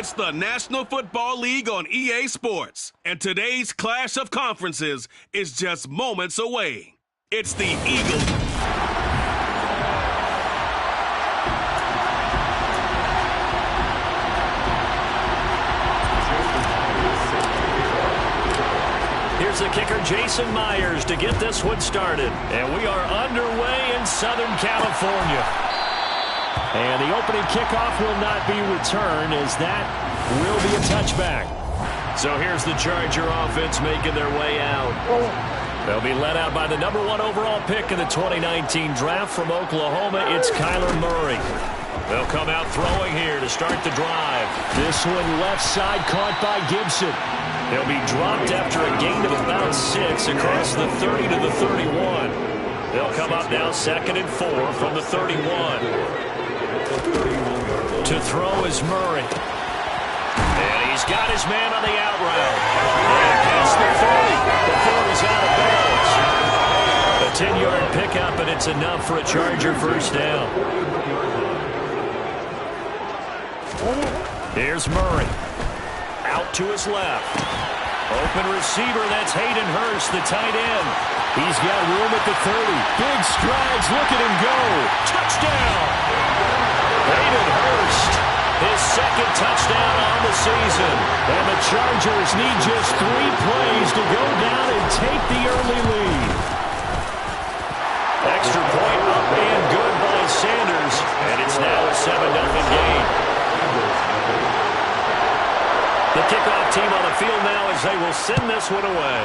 It's the National Football League on EA Sports, and today's clash of conferences is just moments away. It's the Eagles. Here's the kicker, Jason Myers, to get this one started. And we are underway in Southern California. And the opening kickoff will not be returned, as that will be a touchback. So here's the Charger offense making their way out. They'll be led out by the #1 overall pick in the 2019 draft from Oklahoma. It's Kyler Murray. They'll come out throwing here to start the drive. This one left side caught by Gibson. He'll be dropped after a gain of about 6 across the 30 to the 31. They'll come up now 2nd and 4 from the 31. To throw is Murray. And he's got his man on the out route. And past the 30 before he's out of bounds. A 10-yard pickup, and it's enough for a Charger first down. Here's Murray. Out to his left. Open receiver, that's Hayden Hurst, the tight end. He's got room at the 30. Big strides, look at him go. Touchdown! Hayden Hurst, his 2nd touchdown on the season. And the Chargers need just 3 plays to go down and take the early lead. Extra point up and good by Sanders. And it's now a 7-0 game. The kickoff team on the field now as they will send this one away.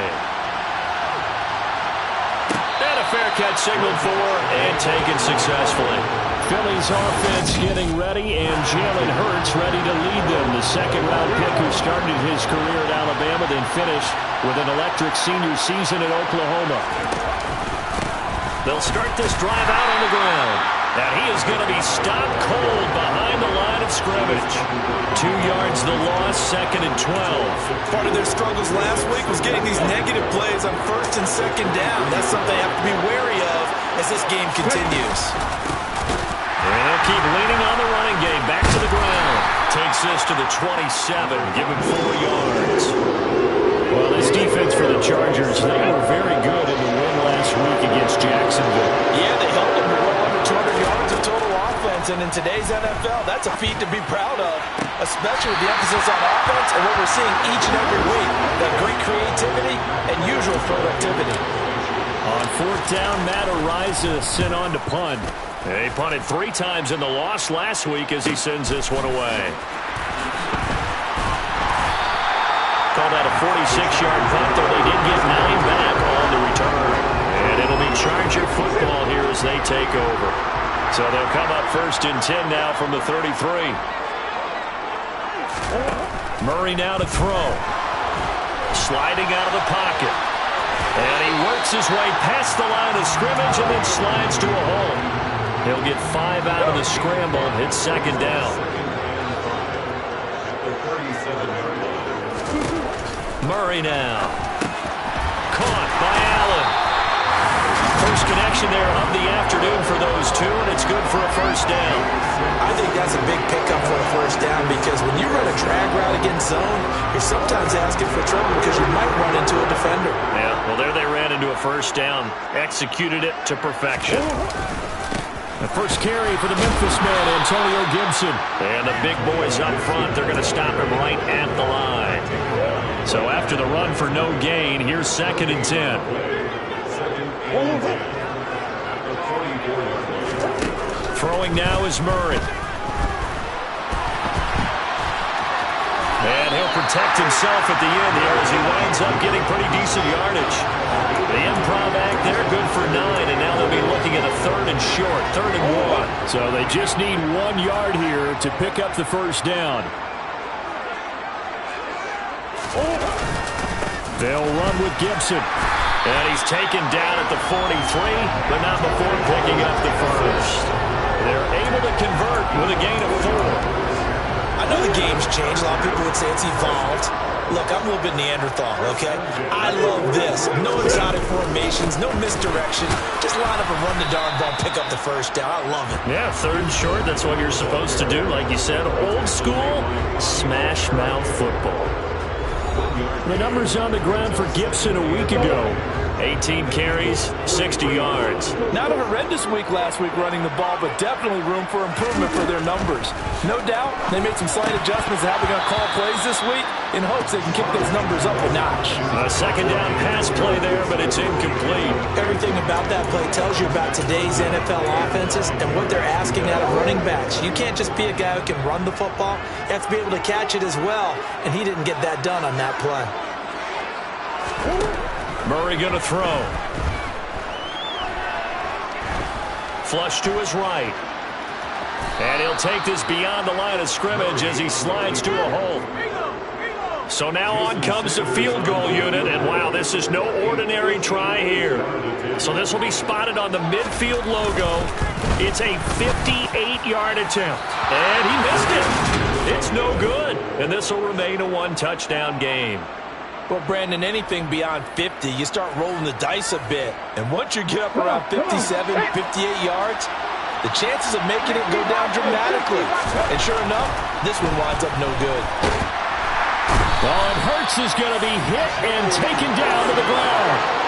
And a fair catch signaled for and taken successfully. Philly's offense getting ready, and Jalen Hurts ready to lead them. The 2nd-round pick who started his career at Alabama, then finished with an electric senior season at Oklahoma. They'll start this drive out on the ground. And he is going to be stopped cold behind the line of scrimmage. 2 yards the loss, 2nd and 12. Part of their struggles last week was getting these negative plays on 1st and 2nd down. That's something they have to be wary of as this game continues. And they'll keep leaning on the running game. Back to the ground. Takes this to the 27. Give him 4 yards. Well, this defense for the Chargers, they were very good in the win last week against Jacksonville. Yeah, they held them to well under 200 yards of total offense. And in today's NFL, that's a feat to be proud of, especially with the emphasis on offense and what we're seeing each and every week, that great creativity and usual productivity. On 4th down, Matt Araiza sent on to punt. He punted 3 times in the loss last week as he sends this one away. Called out a 46-yard punt, though they did get 9 back on the return. And it'll be Charger football here as they take over. So they'll come up 1st and 10 now from the 33. Murray now to throw. Sliding out of the pocket. And he works his way past the line of scrimmage and then slides to a hole. He'll get 5 out of the scramble. It's 2nd down. Murray now. Caught by Allen. First connection there of the afternoon for those two, and it's good for a first down. I think that's a big pickup for a first down because when you run a drag route against zone, you're sometimes asking for trouble because you might run into a defender. Yeah, well, there they ran into a first down. Executed it to perfection. The first carry for the Memphis man, Antonio Gibson. And the big boys up front, they're going to stop him right at the line. So after the run for no gain, here's 2nd and 10. Throwing now is Murray. And he'll protect himself at the end here as he winds up getting pretty decent yardage. The improv act there, good for 9, and now they'll be looking at a 3rd and short, 3rd and 1. So they just need 1 yard here to pick up the first down. They'll run with Gibson. And he's taken down at the 43, but not before picking up the first. They're able to convert with a gain of 4. I know the game's changed. A lot of people would say it's evolved. Look, I'm a little bit Neanderthal, okay? I love this. No exotic formations, no misdirection. Just line up and run the darn ball, pick up the first down. I love it. Yeah, 3rd and short, that's what you're supposed to do. Like you said, old school, smash mouth football. The numbers on the ground for Gibson a week ago. 18 carries, 60 yards. Not a horrendous week last week running the ball, but definitely room for improvement for their numbers. No doubt, they made some slight adjustments to how they're going to call plays this week in hopes they can kick those numbers up a notch. A 2nd down pass play there, but it's incomplete. Everything about that play tells you about today's NFL offenses and what they're asking out of running backs. You can't just be a guy who can run the football. You have to be able to catch it as well, and he didn't get that done on that play. Murray going to throw. Flush to his right. And he'll take this beyond the line of scrimmage as he slides to a hole. So now on comes the field goal unit, and wow, this is no ordinary try here. So this will be spotted on the midfield logo. It's a 58-yard attempt, and he missed it. It's no good, and this will remain a 1-touchdown game. Well, Brandon, anything beyond 50, you start rolling the dice a bit. And once you get up around 57, 58 yards, the chances of making it go down dramatically. And sure enough, this one winds up no good. Well, and Hurts is going to be hit and taken down to the ground.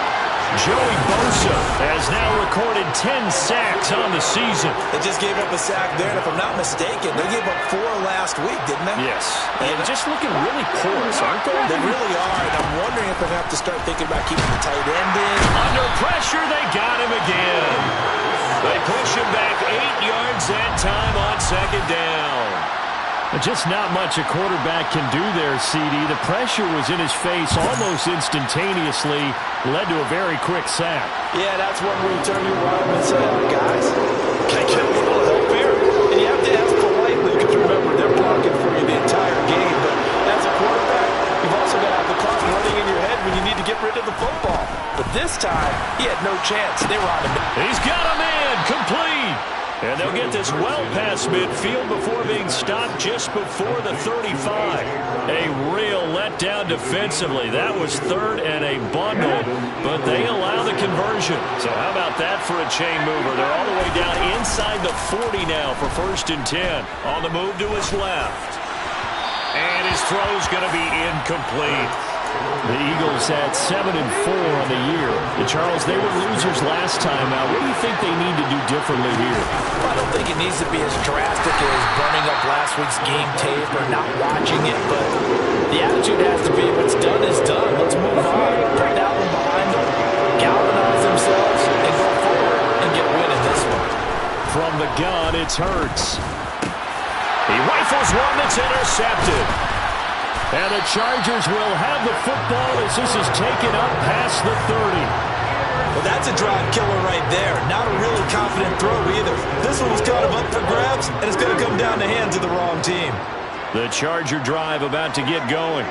Joey Bosa has now recorded 10 sacks on the season. They just gave up a sack there, and if I'm not mistaken, they gave up 4 last week, didn't they? Yes. And just looking really porous, aren't they? They really are, and I'm wondering if they have to start thinking about keeping the tight end in. Under pressure, they got him again. They push him back 8 yards that time on 2nd down. Just not much a quarterback can do there, CD. The pressure was in his face almost instantaneously, led to a very quick sack. Yeah, that's one where you turn your arm and say, guys, can I get a little help here? And you have to ask politely, because remember, they're blocking for you the entire game. But as a quarterback, you've also got to have the clock running in your head when you need to get rid of the football. But this time, he had no chance. They were on him. He's got a man, complete. And they'll get this well past midfield before being stopped just before the 35. A real letdown defensively. That was 3rd and a bundle, but they allow the conversion. So how about that for a chain mover? They're all the way down inside the 40 now for 1st and 10. On the move to his left. And his throw's going to be incomplete. The Eagles had 7-4 on the year. Charles, they were losers last time out. What do you think they need to do differently here? I don't think it needs to be as drastic as burning up last week's game tape or not watching it, but the attitude has to be what's done is done. Let's move on. Put that one behind them, galvanize themselves, and go forward and get a win in this one. From the gun, it's Hurts. He rifles one that's intercepted. And the Chargers will have the football as this is taken up past the 30. Well, that's a drive killer right there. Not a really confident throw either. This one was kind of up for grabs, and it's going to come down the hands of the wrong team. The Charger drive about to get going.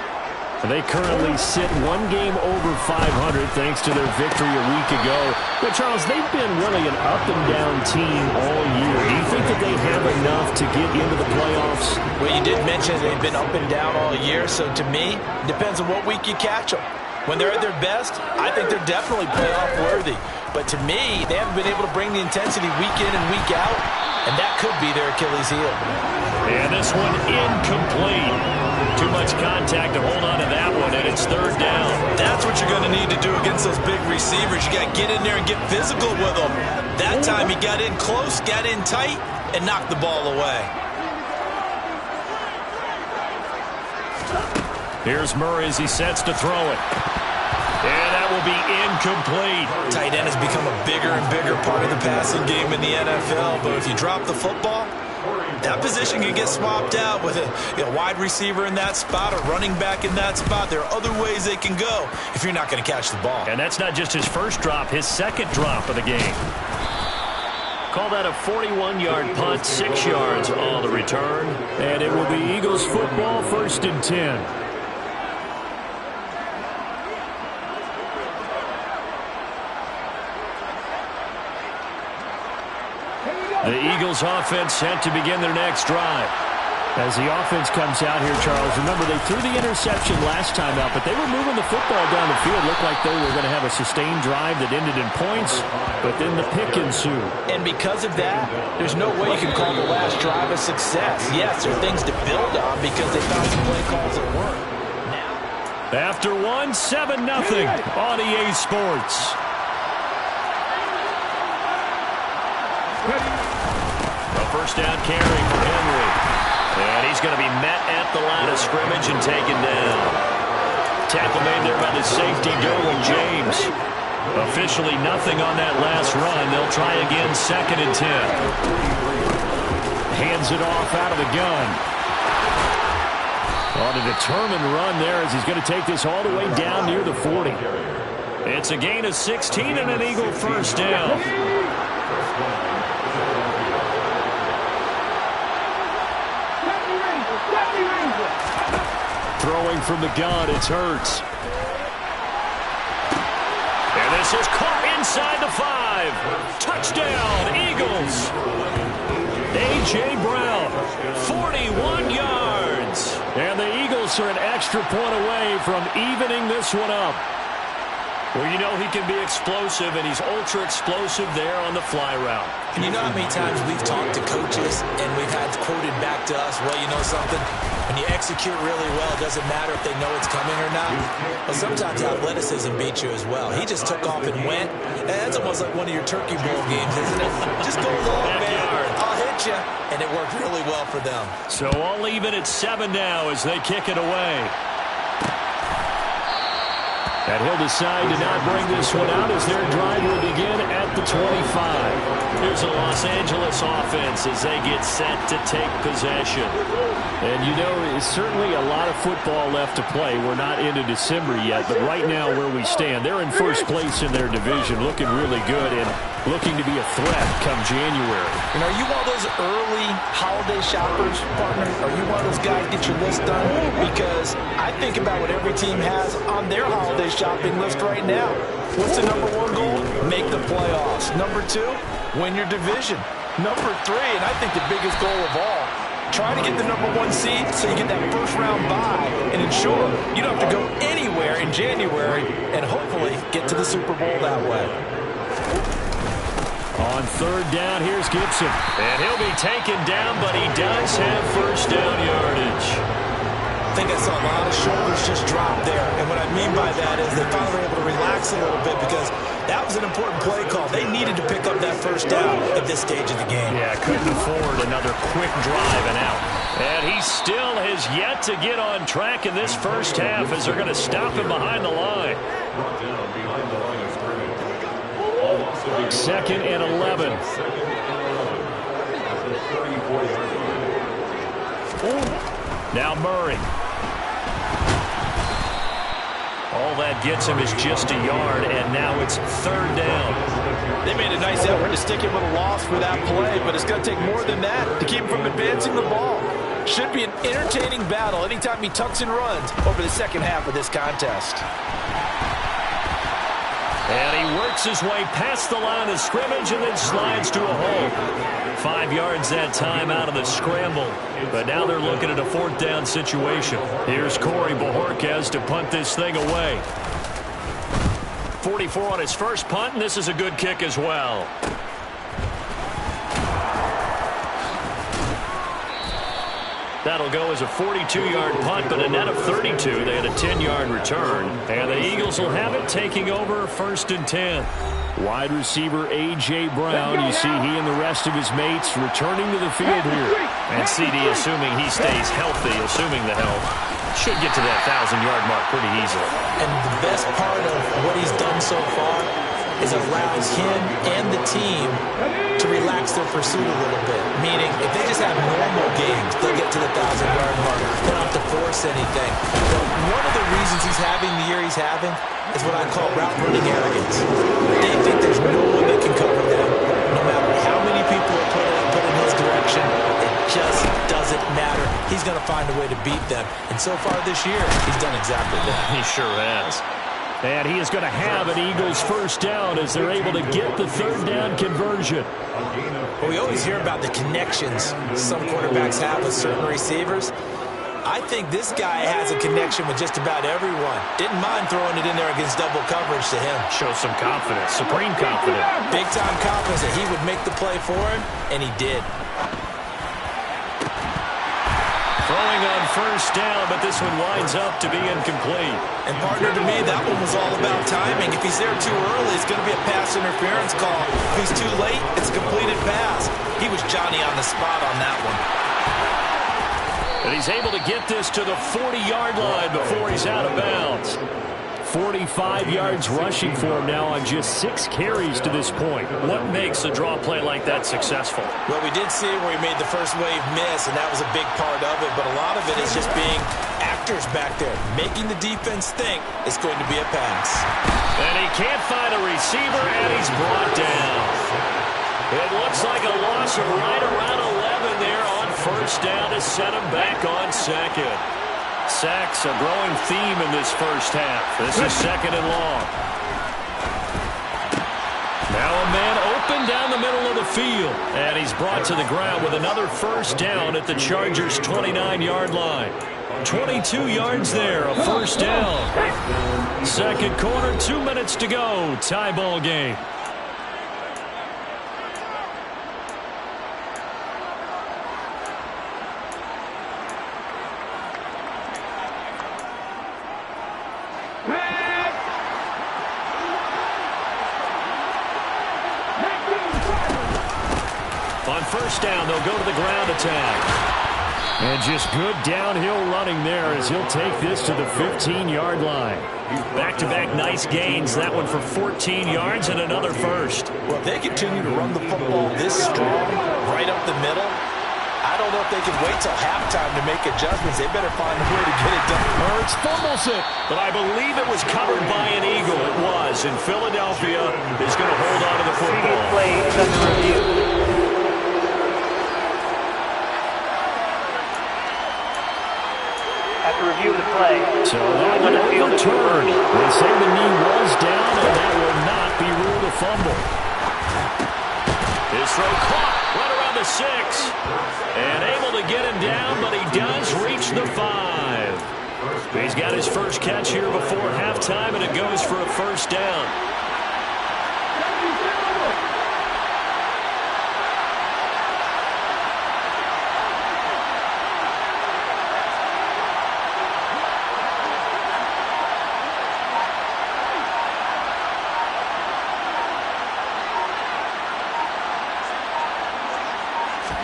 They currently sit 1 game over 500 thanks to their victory a week ago. But, Charles, they've been really an up-and-down team all year. Do you think that they have enough to get into the playoffs? Well, you did mention they've been up and down all year, so to me, it depends on what week you catch them. When they're at their best, I think they're definitely playoff-worthy. But to me, they haven't been able to bring the intensity week in and week out, and that could be their Achilles heel. And this one incomplete. Too much contact to hold on to that one, and it's 3rd down. That's what you're going to need to do against those big receivers. You got to get in there and get physical with them. That time he got in close, got in tight, and knocked the ball away. Here's Murray as he sets to throw it. And that will be incomplete. Tight end has become a bigger and bigger part of the passing game in the NFL, but if you drop the football, that position can get swapped out with a wide receiver in that spot, a running back in that spot. There are other ways they can go if you're not going to catch the ball. And that's not just his first drop, his 2nd drop of the game. Call that a 41-yard punt, 6 yards on the return. And it will be Eagles football, 1st and 10. The Eagles offense set to begin their next drive. As the offense comes out here, Charles, remember they threw the interception last time out, but they were moving the football down the field. Looked like they were going to have a sustained drive that ended in points, but then the pick ensued. And because of that, there's no way you can call the last drive a success. Yes, there are things to build on because they found some play calls that work. After one, 7-0 on EA Sports. A first down carry for Henry. And he's going to be met at the line of scrimmage and taken down. Tackle made there by the safety, Derwin James. Officially nothing on that last run. They'll try again, 2nd and 10. Hands it off out of the gun. On a determined run there as he's going to take this all the way down near the 40. It's a gain of 16 and an Eagle first down. Throwing from the gun, it's Hurts. And this is caught inside the 5. Touchdown, Eagles. A.J. Brown, 41 yards. And the Eagles are an extra point away from evening this one up. Well, you know he can be explosive, and he's ultra-explosive there on the fly route. And you know how many times we've talked to coaches, and we've had quoted back to us, well, you know something? When you execute really well, it doesn't matter if they know it's coming or not. But sometimes athleticism beats you as well. He just took off and went. And that's almost like one of your turkey bowl games, isn't it? Just go long, man. I'll hit you. And it worked really well for them. So all even at 7 now as they kick it away. And he'll decide to not bring this one out as their drive will begin at the 25. Here's a Los Angeles offense as they get set to take possession. And you know, it's certainly a lot of football left to play. We're not into December yet, but right now where we stand, they're in first place in their division, looking really good and looking to be a threat come January. And are you one of those early holiday shoppers, partner? Are you one of those guys get your list done? Because I think about what every team has on their holiday shopping list right now. What's the number 1 goal? Make the playoffs. Number 2, win your division. Number 3, and I think the biggest goal of all, try to get the number 1 seed so you get that first round bye and ensure you don't have to go anywhere in January and hopefully get to the Super Bowl that way. On 3rd down, here's Gibson. And he'll be taken down, but he does have first down yardage. I think I saw a lot of shoulders just drop there. And what I mean by that is they finally were able to relax a little bit because that was an important play call. They needed to pick up that first down at this stage of the game. Yeah, couldn't afford another quick drive and out. And he still has yet to get on track in this first half as they're going to stop him behind the line. 2nd and 11. Now Murray. All that gets him is just a yard, and now it's 3rd down. They made a nice effort to stick him with a loss for that play, but it's going to take more than that to keep him from advancing the ball. Should be an entertaining battle anytime he tucks and runs over the second half of this contest. And he works his way past the line of scrimmage and then slides to a hole. 5 yards that time out of the scramble. But now they're looking at a 4th down situation. Here's Corey Bojorquez to punt this thing away. 44 on his first punt, and this is a good kick as well. That'll go as a 42-yard punt, but a net of 32. They had a 10-yard return. And the Eagles will have it, taking over 1st and 10. Wide receiver A.J. Brown, you see he and the rest of his mates returning to the field here. And CD, assuming he stays healthy, assuming the health, should get to that 1,000-yard mark pretty easily. And the best part of what he's done so far is allows him and the team to relax their pursuit a little bit. Meaning, if they just have normal games, they'll get to the 1,000-yard mark. They don't have to force anything. But one of the reasons he's having the year he's having is what I call route running arrogance. They think there's no one that can cover them, no matter how many people are put in his direction. It just doesn't matter. He's going to find a way to beat them. And so far this year, he's done exactly that. He sure has. And he is going to have an Eagles first down as they're able to get the third down conversion. Well, we always hear about the connections some quarterbacks have with certain receivers. I think this guy has a connection with just about everyone. Didn't mind throwing it in there against double coverage to him. Shows some confidence, supreme confidence. Big-time confidence that he would make the play for him, and he did. Throwing on first down, but this one winds up to be incomplete. And partner, to me, that one was all about timing. If he's there too early, it's going to be a pass interference call. If he's too late, it's a completed pass. He was Johnny on the spot on that one. And he's able to get this to the 40-yard line before he's out of bounds. 45 yards rushing for him now on just 6 carries to this point. What makes a draw play like that successful? Well, we did see where he made the first wave miss, and that was a big part of it. But a lot of it is just being actors back there, making the defense think it's going to be a pass. And he can't find a receiver, and he's brought down. It looks like a loss of right around 11 there on first down to set him back on second. Sacks a growing theme in this first half. This is second and long. Now a man open down the middle of the field. And he's brought to the ground with another first down at the Chargers' 29-yard line. 22 yards there, a first down. Second quarter, 2 minutes to go. Tie ball game. On first down, they'll go to the ground attack. And just good downhill running there as he'll take this to the 15-yard line. Back-to-back nice gains. That one for 14 yards and another first. Well, if they continue to run the football this strong, right up the middle, I don't know if they can wait till halftime to make adjustments. They better find a way to get it done. Hurts fumbles it, but I believe it was covered by an Eagle. It was, and Philadelphia is going to hold on to the football. Play is under review. After review of the play, so that one overturned. They say the knee was down, and that will not be ruled a fumble. His throw caught right around the 6. And able to get him down, but he does reach the 5. He's got his first catch here before halftime, and it goes for a first down.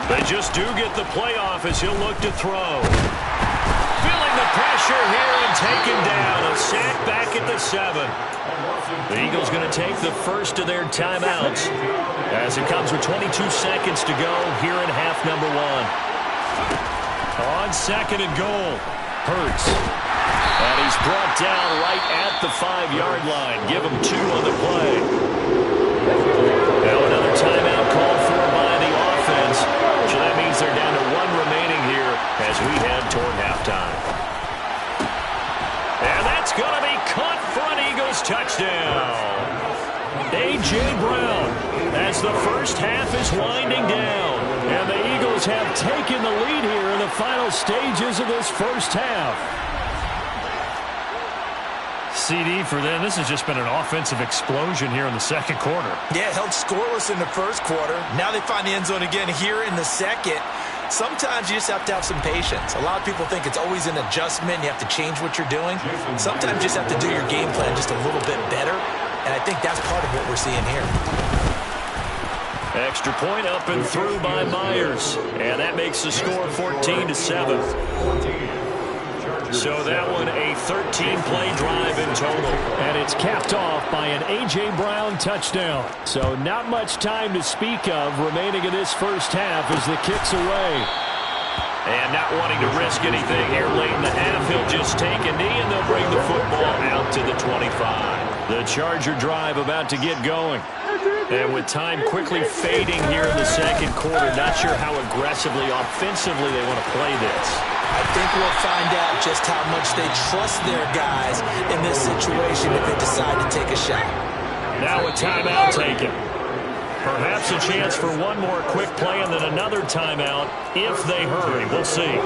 They just do get the playoff as he'll look to throw. Feeling the pressure here and taken down. A sack back at the 7. The Eagles going to take the first of their timeouts as it comes with 22 seconds to go here in half number 1. On second and goal, Hurts. And he's brought down right at the 5-yard line. Give him 2 on the play. Now another timeout called for by the offense. So that means they're down to 1 remaining here as we head toward halftime. And that's going to be caught for an Eagles touchdown. A.J. Brown as the first half is winding down. And the Eagles have taken the lead here in the final stages of this first half. CD for them. This has just been an offensive explosion here in the second quarter. Yeah, held scoreless in the first quarter. Now they find the end zone again here in the second. Sometimes you just have to have some patience. A lot of people think it's always an adjustment. You have to change what you're doing. Sometimes you just have to do your game plan just a little bit better. And I think that's part of what we're seeing here. Extra point up and through by Myers. And that makes the score 14-7. So that one a 13-play drive in total. And it's capped off by an A.J. Brown touchdown. So not much time to speak of remaining in this first half as the kick's away. And not wanting to risk anything here late in the half, he'll just take a knee and they'll bring the football out to the 25. The Charger drive about to get going. And with time quickly fading here in the second quarter, not sure how aggressively, offensively they want to play this. I think we'll find out just how much they trust their guys in this situation if they decide to take a shot. Now a timeout taken. Perhaps a chance for one more quick play and then another timeout if they hurry. We'll see.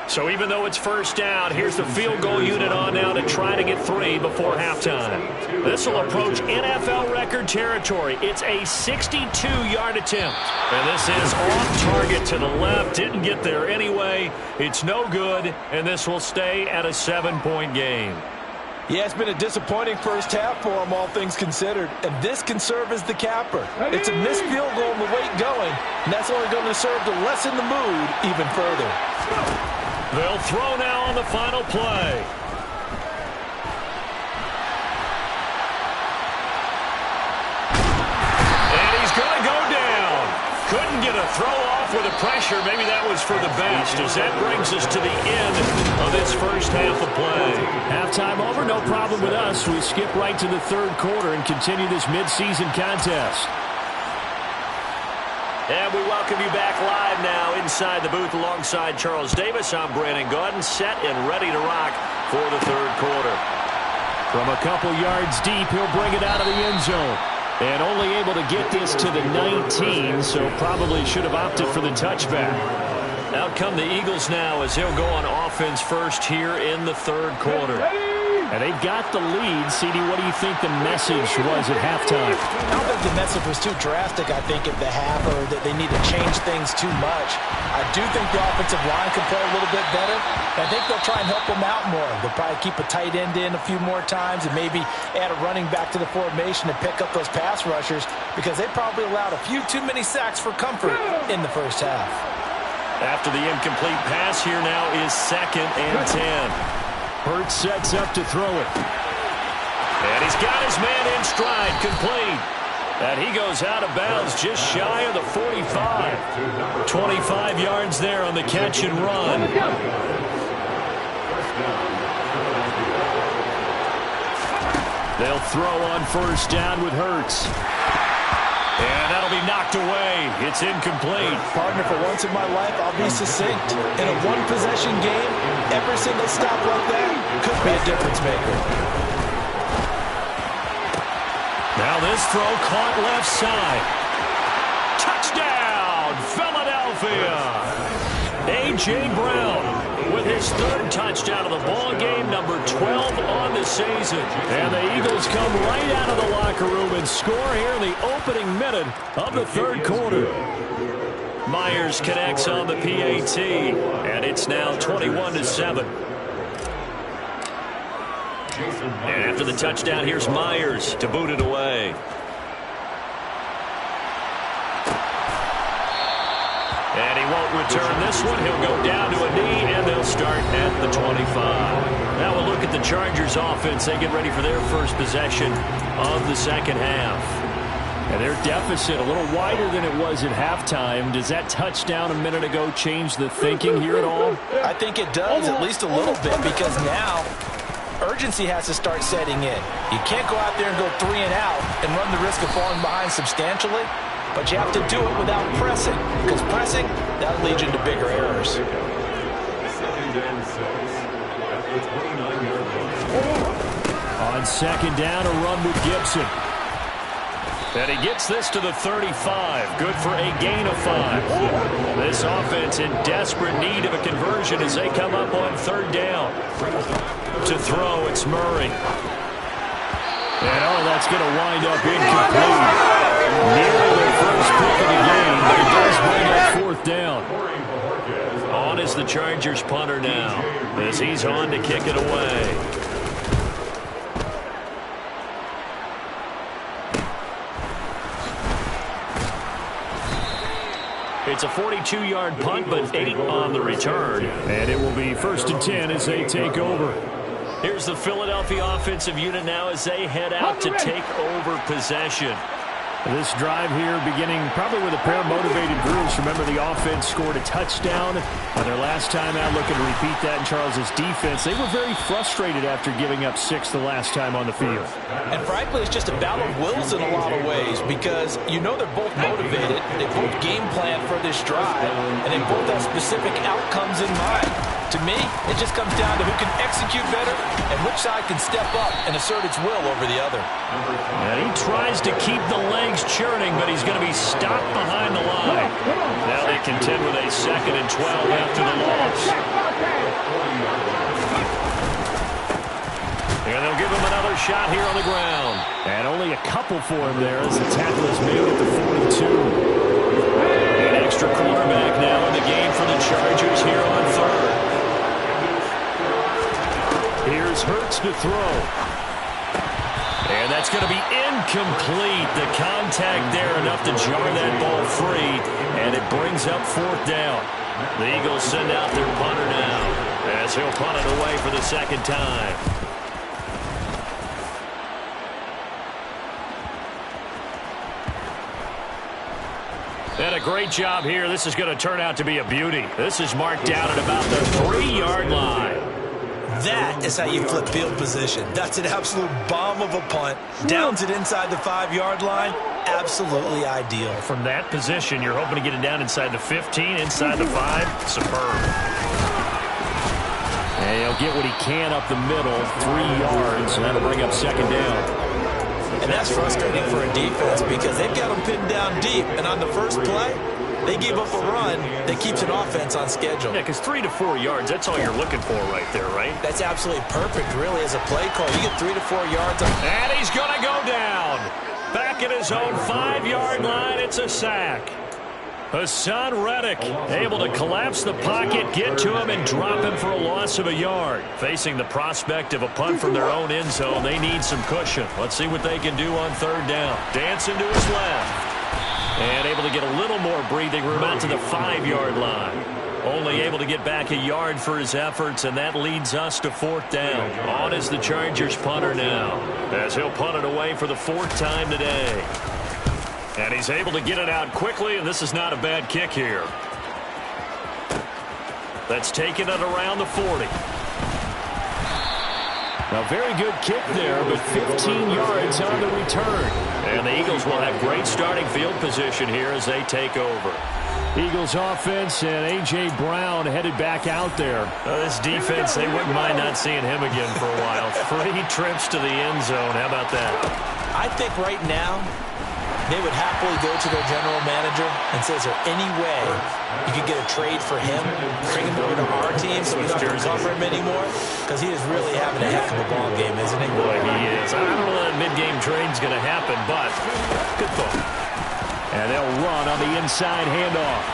So even though it's first down, here's the field goal unit on now to try to get 3 before halftime. This will approach NFL record territory. It's a 62-yard attempt. And this is off target to the left. Didn't get there anyway. It's no good, and this will stay at a 7-point game. Yeah, it's been a disappointing first half for them, all things considered. And this can serve as the capper. It's a missed field goal in the late going, and that's only going to serve to lessen the mood even further. They'll throw now on the final play. And he's going to go down. Couldn't get a throw off with the pressure. Maybe that was for the best, as that brings us to the end of this first half of play. Halftime over, no problem with us. We skip right to the third quarter and continue this midseason contest. And we welcome you back live now inside the booth alongside Charles Davis. I'm Brandon Gaudin, set and ready to rock for the third quarter. From a couple yards deep, he'll bring it out of the end zone. And only able to get this to the 19, so probably should have opted for the touchback. Out come the Eagles now as they'll go on offense first here in the third quarter. And they've got the lead. CD, what do you think the message was at halftime? I don't think the message was too drastic, I think, at the half, or that they need to change things too much. I do think the offensive line can play a little bit better. I think they'll try and help them out more. They'll probably keep a tight end in a few more times and maybe add a running back to the formation to pick up those pass rushers, because they probably allowed a few too many sacks for comfort in the first half. After the incomplete pass, here now is 2nd and 10. Hurts sets up to throw it. And he's got his man in stride, complete. And he goes out of bounds just shy of the 45. 25 yards there on the catch and run. They'll throw on first down with Hurts. And that'll be knocked away. It's incomplete. Partner, for once in my life, I'll be succinct. In a one-possession game, every single stop like that could be a difference maker. Now this throw caught left side. Touchdown, Philadelphia. A.J. Brown with his 3rd touchdown of the ball game, number 12 on the season. And the Eagles come right out of the locker room and score here in the opening minute of the third quarter. Myers connects on the PAT, and it's now 21-7. And after the touchdown, here's Myers to boot it away. And he won't return this one. He'll go down to a knee, and they'll start at the 25. Now we'll look at the Chargers offense. They get ready for their first possession of the second half. And their deficit a little wider than it was at halftime. Does that touchdown a minute ago change the thinking here at all? I think it does, at least a little bit, because now urgency has to start setting in. You can't go out there and go 3 and out and run the risk of falling behind substantially. But you have to do it without pressing, because pressing, that'll lead you into bigger errors. On second down, a run with Gibson. And he gets this to the 35. Good for a gain of 5. This offense in desperate need of a conversion as they come up on 3rd down. To throw, it's Murray. And that's going to wind up incomplete. Nearly the first pick of the game, but it does bring up 4th down. On is the Chargers punter now, as he's on to kick it away. It's a 42-yard punt, but 8 on the return. And it will be 1st and 10 as they take over. Here's the Philadelphia offensive unit now as they head out to take over possession. This drive here beginning probably with a pair of motivated groups. Remember, the offense scored a touchdown on their last time out, looking to repeat that in Charles's defense. They were very frustrated after giving up 6 the last time on the field. And frankly, it's just a battle of wills in a lot of ways because you know they're both motivated, they both game plan for this drive, and they both have specific outcomes in mind. To me, it just comes down to who can execute better and which side can step up and assert its will over the other. And he tries to keep the legs churning, but he's going to be stopped behind the line. Now they contend with a 2nd and 12 after the loss. And they'll give him another shot here on the ground. And only a couple for him there as the tackle is made at the 42. An extra quarterback now in the game for the Chargers here on 3rd. Here's Hurts to throw. And that's going to be incomplete. The contact there enough to jar that ball free, and it brings up 4th down. The Eagles send out their punter now as he'll punt it away for the 2nd time. And a great job here. This is going to turn out to be a beauty. This is marked down at about the 3-yard line. That is how you flip field position. That's an absolute bomb of a punt. Downs it inside the 5-yard line. Absolutely ideal. From that position, you're hoping to get it down inside the 15, inside the 5. Superb. And he'll get what he can up the middle, 3 yards, and that'll bring up 2nd down. And that's frustrating for a defense because they've got them pinned down deep. And on the first play, they give up a run that keeps an offense on schedule. Yeah, because 3 to 4 yards, that's all you're looking for right there, right? That's absolutely perfect, really, as a play call. You get 3 to 4 yards. And he's going to go down. Back at his own 5-yard line, it's a sack. Hassan Reddick able to collapse the pocket, get to him, and drop him for a loss of a yard. Facing the prospect of a punt from their own end zone, they need some cushion. Let's see what they can do on 3rd down. Dancing to his left. And able to get a little more breathing room out to the 5-yard line. Only able to get back a yard for his efforts, and that leads us to 4th down. On is the Chargers punter now, as he'll punt it away for the 4th time today. And he's able to get it out quickly, and this is not a bad kick here. That's taken it around the 40. A very good kick there, but 15 yards on the return. And the Eagles will have great starting field position here as they take over. Eagles offense and A.J. Brown headed back out there. This defense, they wouldn't mind not seeing him again for a while. 3 trips to the end zone. How about that? I think right now they would happily go to their general manager and say, is there any way you could get a trade for him, bring him over to our team so we don't have to cover him anymore? Because he is really having a heck of a ball game, isn't he? Boy, he is. I don't know that mid-game trade's going to happen, but good thought. And they'll run on the inside handoff.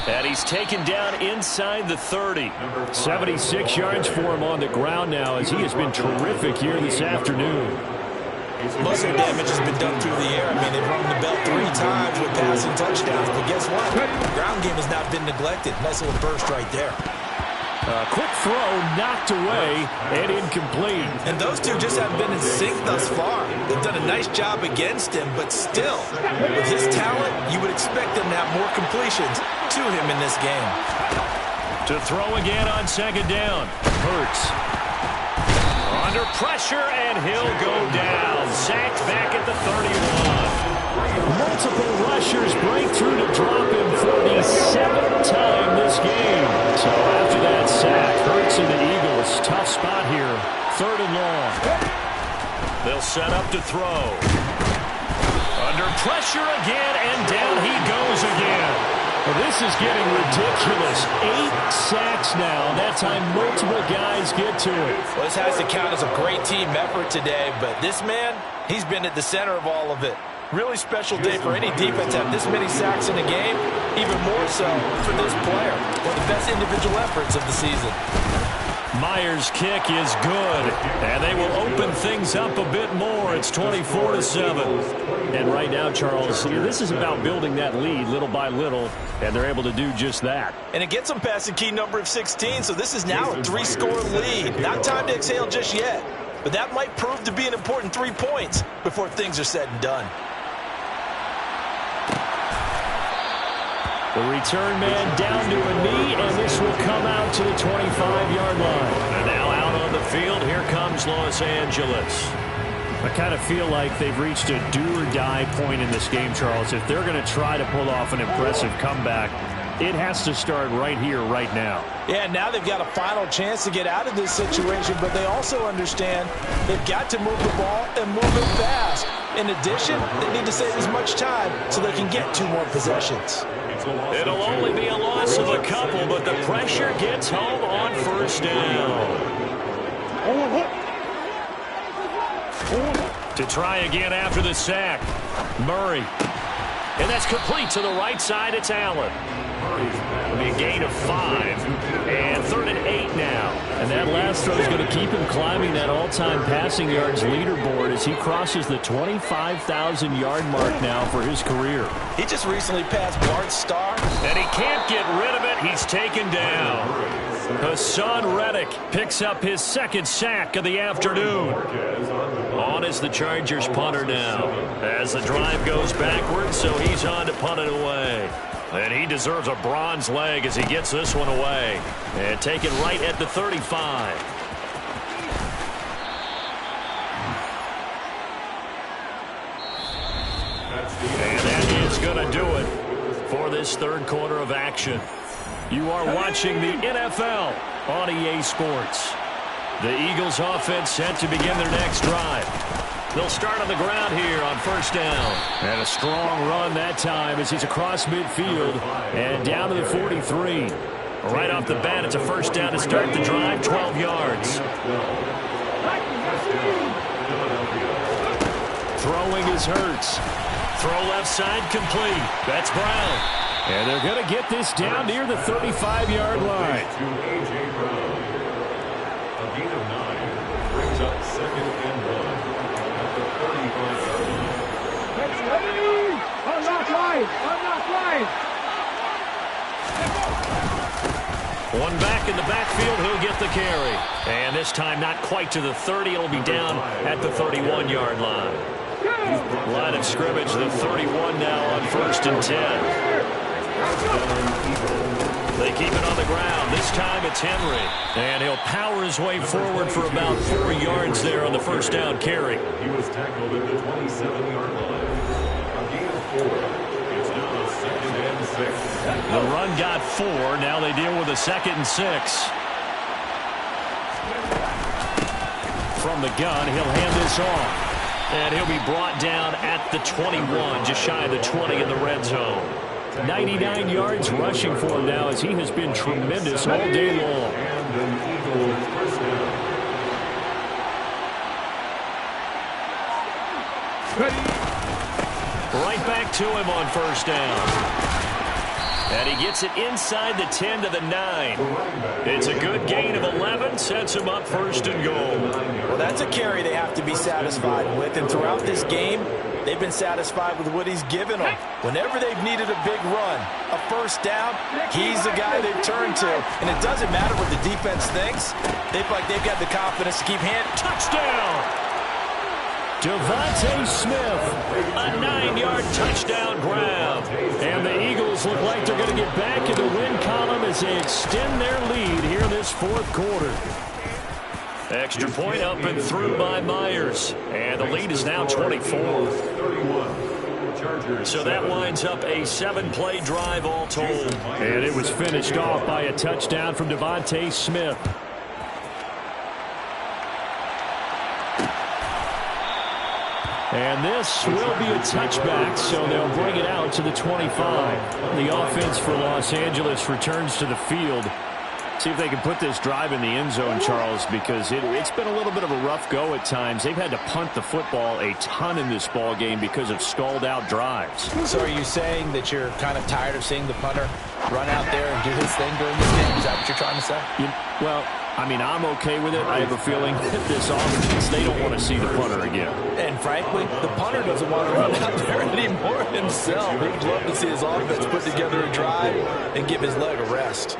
And he's taken down inside the 30. 76 yards for him on the ground now as he has been terrific here this afternoon. Most of the damage has been done through the air. I mean, they've rung the bell 3 times with passing touchdowns. But guess what? The ground game has not been neglected. Nice little burst right there. Quick throw knocked away and incomplete. And those two just haven't been in sync thus far. They've done a nice job against him, but still, with his talent, you would expect them to have more completions to him in this game. To throw again on 2nd down. Hurts. Under pressure, and he'll go down. Sacked back at the 31. Multiple rushers break through to drop him for the 7th time this game. So after that sack, Hurts and the Eagles, tough spot here. 3rd and long. They'll set up to throw. Under pressure again, and down he goes again. Well, this is getting ridiculous. 8 sacks now. That time multiple guys get to it. Well, this has to count as a great team effort today, but this man, he's been at the center of all of it. Really special day for any defense to have this many sacks in a game, even more so for this player. One of the best individual efforts of the season. Myers' kick is good, and they will open things up a bit more. It's 24-7. And right now, Charles, this is about building that lead little by little, and they're able to do just that. And it gets them past the key number of 16, so this is now a 3-score lead. Not time to exhale just yet. but that might prove to be an important 3 points before things are said and done. The return man down to a knee, and this will come out to the 25-yard line. And now out on the field, here comes Los Angeles. I kind of feel like they've reached a do-or-die point in this game, Charles. If they're going to try to pull off an impressive comeback, it has to start right here, right now. Yeah, now they've got a final chance to get out of this situation, but they also understand they've got to move the ball and move it fast. In addition, they need to save as much time so they can get 2 more possessions. It'll only be a loss of a couple, but the pressure gets home on first down. To try again after the sack. Murray. And that's complete to the right side. It's Allen. It'll be a gain of 5. And 3rd and 8 now. And that last throw is going to keep him climbing that all-time passing yards leaderboard as he crosses the 25,000-yard mark now for his career. He just recently passed Bart Starr. And he can't get rid of it. He's taken down. Hassan Reddick picks up his 2nd sack of the afternoon. On is the Chargers punter now. As the drive goes backwards, so he's on to punt it away. And he deserves a bronze leg as he gets this one away. And taken right at the 35. And that is going to do it for this 3rd quarter of action. You are watching the NFL on EA Sports. The Eagles offense set to begin their next drive. They'll start on the ground here on first down. And a strong run that time as he's across midfield and down to the 43. Right off the bat, it's a first down to start the drive, 12 yards. Throwing is Hurts. Throw left side complete. That's Brown. And they're going to get this down near the 35-yard line. A gain of 9 brings up 2nd and 1 at the 35. One back in the backfield, he'll get the carry. And this time not quite to the 30. It'll be down at the 31-yard line. Line of scrimmage, the 31 now on 1st and 10. They keep it on the ground. This time it's Henry. And he'll power his way forward for about 4 yards there on the first down carry. He was tackled at the 27-yard line. A gain of 4. It's now a 2nd and 6. The run got 4. Now they deal with a 2nd and 6. From the gun, he'll hand this off. And he'll be brought down at the 21, just shy of the 20 in the red zone. 99 yards rushing for him now as he has been tremendous all day long. And an Eagle first down. Right back to him on first down. And he gets it inside the 10 to the 9. It's a good gain of 11, sets him up 1st and goal. Well, that's a carry they have to be satisfied with, and throughout this game, they've been satisfied with what he's given them. Whenever they've needed a big run, a first down, he's the guy they've turned to. And it doesn't matter what the defense thinks. They feel like they've got the confidence to keep Touchdown! Devontae Smith, a 9-yard touchdown grab. And the Eagles look like they're going to get back in the win column as they extend their lead here in this 4th quarter. Extra point up and through by Myers. And the lead is now 24. So that winds up a 7-play drive all told. And it was finished off by a touchdown from Devontae Smith. And this will be a touchback, so they'll bring it out to the 25. The offense for Los Angeles returns to the field. See if they can put this drive in the end zone, Charles, because it's been a little bit of a rough go at times. They've had to punt the football a ton in this ball game because of stalled-out drives. So are you saying that you're kind of tired of seeing the punter run out there and do his thing during this game? Is that what you're trying to say? Well, I mean, I'm okay with it. I have a feeling that this offense, they don't want to see the punter again. And frankly, the punter doesn't want to run out there anymore himself. He'd love to see his offense put together a drive and give his leg a rest.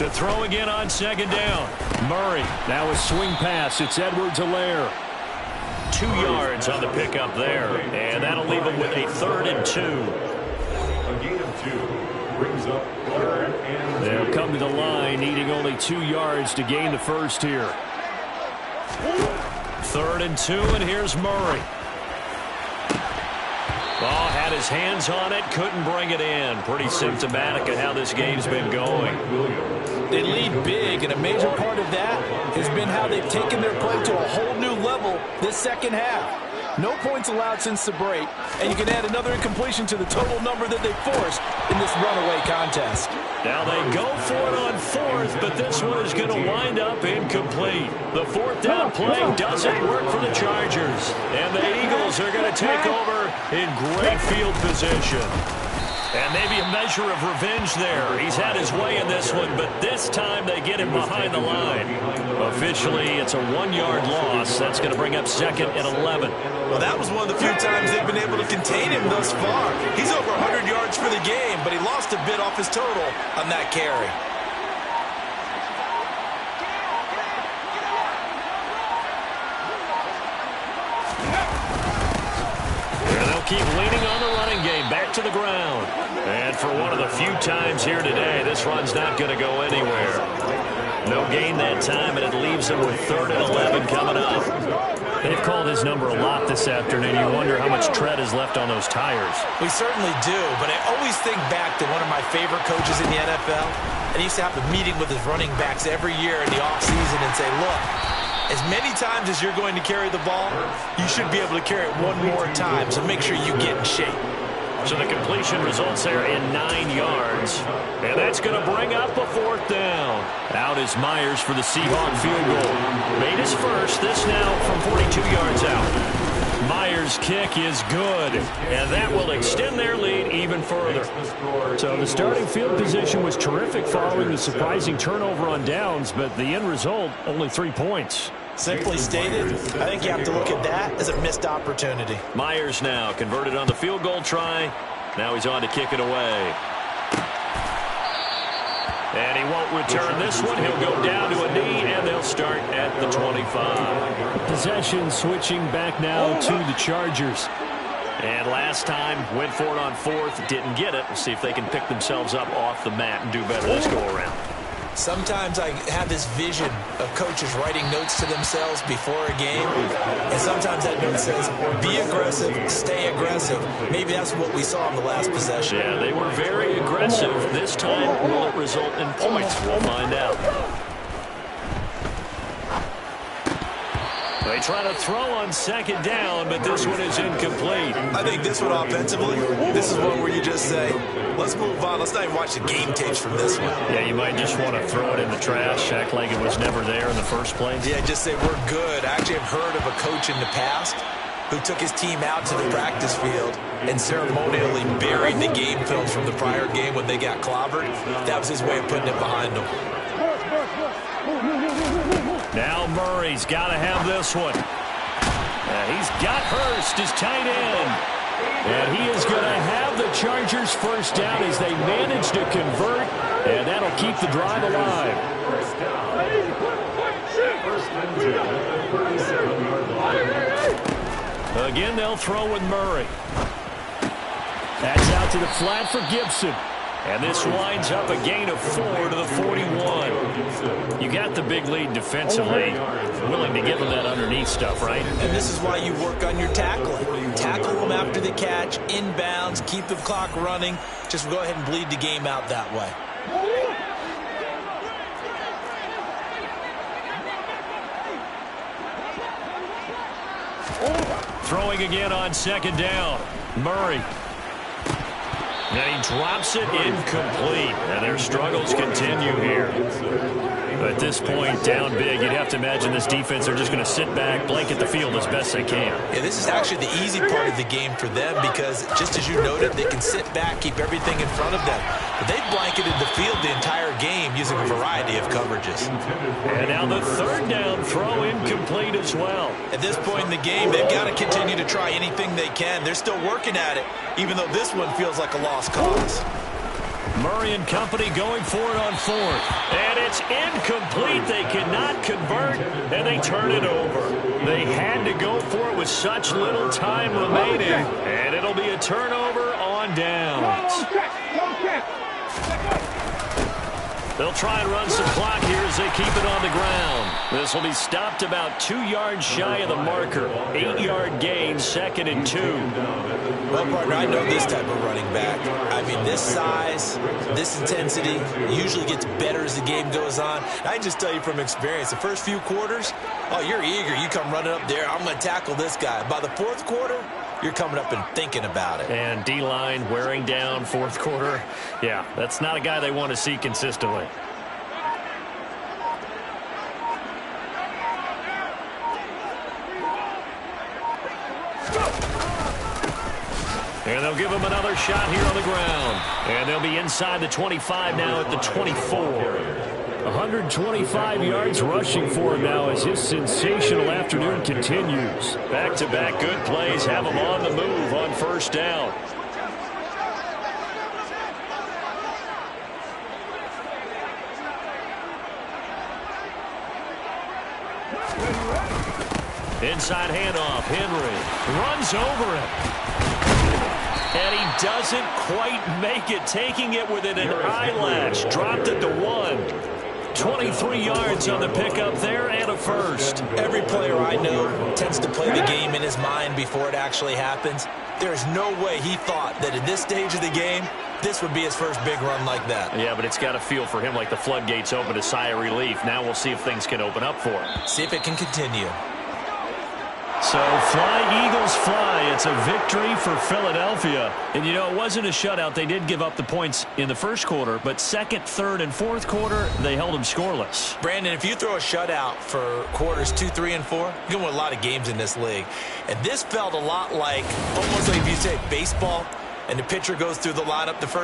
To throw again on second down. Murray, now a swing pass. It's Edwards-Helaire. 2 yards on the pickup there, and that'll leave him with a 3rd and 2. A gain of 2 brings up 3rd and 2. They'll come to the line, needing only 2 yards to gain the first here. 3rd and 2, and here's Murray. Ball had his hands on it, couldn't bring it in. Pretty symptomatic of how this game's been going. They lead big, and a major part of that has been how they've taken their play to a whole new level this second half. No points allowed since the break, and you can add another incompletion to the total number that they forced in this runaway contest. Now they go for it on 4th, but this one is going to wind up incomplete. The 4th down play doesn't work for the Chargers, and the Eagles are going to take over in great field position. And maybe a measure of revenge there. He's had his way in this one, but this time they get him behind the line. Officially, it's a 1-yard loss. That's going to bring up 2nd and 11. Well, that was one of the few times they've been able to contain him thus far. He's over 100 yards for the game, but he lost a bit off his total on that carry. Keep leaning on the running game, back to the ground. And for one of the few times here today, this run's not going to go anywhere. No gain that time, and it leaves him with 3rd and 11 coming up. They've called his number a lot this afternoon. You wonder how much tread is left on those tires. We certainly do, but I always think back to one of my favorite coaches in the NFL. And he used to have a meeting with his running backs every year in the offseason and say, look, as many times as you're going to carry the ball, you should be able to carry it one more time, so make sure you get in shape. So the completion results there in 9 yards. And that's going to bring up a 4th down. Out is Myers for the Seahawk field goal. Made his first, this now from 42 yards out. Myers' kick is good, and that will extend their lead even further. So the starting field position was terrific following the surprising turnover on downs, but the end result, only 3 points. Simply stated, I think you have to look at that as a missed opportunity. Myers now converted on the field goal try. Now he's on to kick it away. And he won't return this one. He'll go down to a knee, and they'll start at the 25. Possession switching back now to the Chargers. And last time, went for it on 4th, didn't get it. We'll see if they can pick themselves up off the mat and do better this go-around. Sometimes I have this vision of coaches writing notes to themselves before a game, and sometimes that note says, be aggressive, stay aggressive. Maybe that's what we saw in the last possession. Yeah, they were very aggressive. This time, will it result in points? We'll find out. They try to throw on 2nd down, but this one is incomplete. I think this one offensively, this is one where you just say, let's move on. Let's not even watch the game tapes from this one. Yeah, you might just want to throw it in the trash, act like it was never there in the first place. Yeah, just say we're good. I actually have heard of a coach in the past who took his team out to the practice field and ceremonially buried the game films from the prior game when they got clobbered. That was his way of putting it behind them. Now Murray's got to have this one. He's got Hurst, his tight end. And he is going to have the Chargers first down as they manage to convert. And that'll keep the drive alive. Again, they'll throw with Murray. That's out to the flat for Gibson. And this winds up a gain of 4 to the 41. You got the big lead defensively. Willing to give them that underneath stuff, right? And this is why you work on your tackling. Tackle them after the catch, inbounds, keep the clock running. Just go ahead and bleed the game out that way. Throwing again on 2nd down. Murray. And he drops it incomplete. And their struggles continue here. At this point, down big, you'd have to imagine this defense, they're just going to sit back, blanket the field as best they can. Yeah, this is actually the easy part of the game for them because, just as you noted, they can sit back, keep everything in front of them. But they've blanketed the field the entire game using a variety of coverages. And now the 3rd down throw incomplete as well. At this point in the game, they've got to continue to try anything they can. They're still working at it, even though this one feels like a lost cause. Murray and company going for it on fourth. And it's incomplete. They cannot convert, and they turn it over. They had to go for it with such little time remaining, and it'll be a turnover on downs. They'll try and run some clock here as they keep it on the ground. This will be stopped about 2 yards shy of the marker. 8-yard gain, 2nd and 2. Well, partner, I know this type of running back. I mean, this size, this intensity usually gets better as the game goes on. I just tell you from experience, the first few quarters, oh, you're eager. You come running up there, I'm going to tackle this guy. By the fourth quarter, you're coming up and thinking about it. And D-line wearing down fourth quarter. Yeah, that's not a guy they want to see consistently. And they'll give him another shot here on the ground. And they'll be inside the 25 now at the 24. 125 yards rushing for him now as his sensational afternoon continues. Back-to-back good plays have him on the move on first down. Inside handoff. Henry runs over him. And he doesn't quite make it, taking it within an eyelash. Dropped it to 1. 23 yards on the pickup there and a first. Every player I know tends to play the game in his mind before it actually happens. There's no way he thought that at this stage of the game, this would be his first big run like that. Yeah, but it's got to feel for him like the floodgates open, a sigh of relief. Now we'll see if things can open up for him. See if it can continue. So fly, Eagles, fly. It's a victory for Philadelphia. And, you know, it wasn't a shutout. They did give up the points in the first quarter, but second, third, and fourth quarter, they held them scoreless. Brandon, if you throw a shutout for quarters 2, 3, and 4, you're going to win a lot of games in this league. And this felt a lot like, almost like if you say baseball, and the pitcher goes through the lineup the first